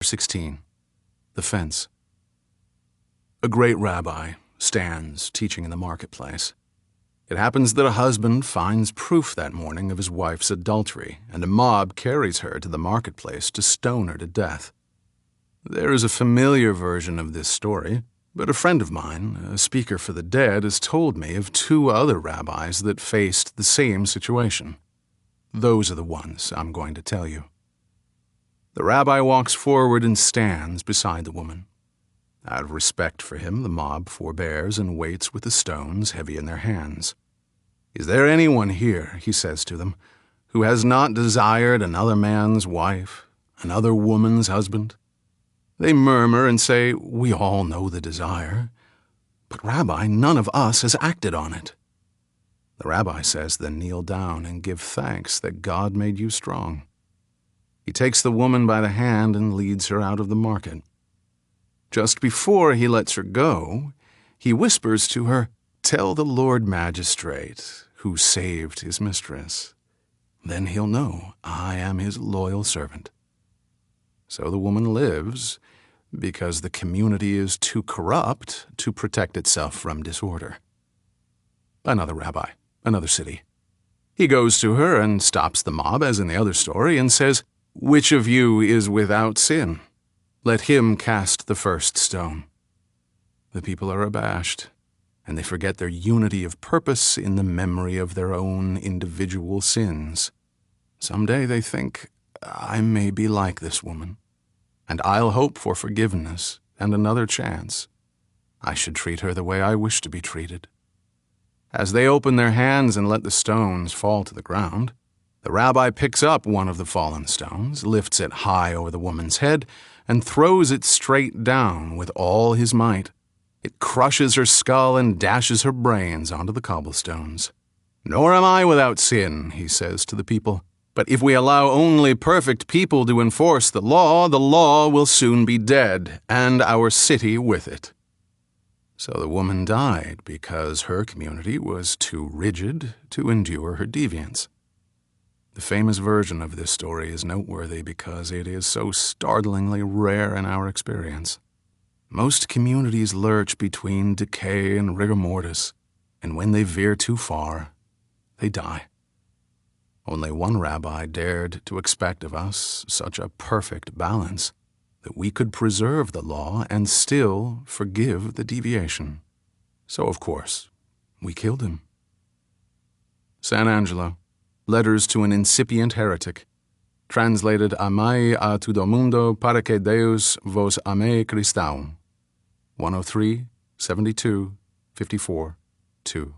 16. The Fence. A great rabbi stands teaching in the marketplace. It happens that a husband finds proof that morning of his wife's adultery, and a mob carries her to the marketplace to stone her to death. There is a familiar version of this story, but a friend of mine, a speaker for the dead, has told me of 2 other rabbis that faced the same situation. Those are the ones I'm going to tell you. The rabbi walks forward and stands beside the woman. Out of respect for him, the mob forbears and waits with the stones heavy in their hands. "Is there anyone here," he says to them, "who has not desired another man's wife, another woman's husband?" They murmur and say, "We all know the desire. But, Rabbi, none of us has acted on it." The rabbi says, "Then kneel down and give thanks that God made you strong." He takes the woman by the hand and leads her out of the market. Just before he lets her go, he whispers to her, "Tell the Lord Magistrate who saved his mistress. Then he'll know I am his loyal servant." So the woman lives because the community is too corrupt to protect itself from disorder. Another rabbi, another city. He goes to her and stops the mob, as in the other story, and says, "Which of you is without sin? Let him cast the first stone." The people are abashed, and they forget their unity of purpose in the memory of their own individual sins. Someday they think, "I may be like this woman, and I'll hope for forgiveness and another chance. I should treat her the way I wish to be treated." As they open their hands and let the stones fall to the ground, the rabbi picks up one of the fallen stones, lifts it high over the woman's head, and throws it straight down with all his might. It crushes her skull and dashes her brains onto the cobblestones. "Nor am I without sin," he says to the people. "But if we allow only perfect people to enforce the law will soon be dead, and our city with it." So the woman died because her community was too rigid to endure her deviance. The famous version of this story is noteworthy because it is so startlingly rare in our experience. Most communities lurch between decay and rigor mortis, and when they veer too far, they die. Only one rabbi dared to expect of us such a perfect balance that we could preserve the law and still forgive the deviation. So, of course, we killed him. San Angelo, Letters to an Incipient Heretic, translated Amai a todo mundo para que Deus vos ame Christaum, 103, 72, 54, 2.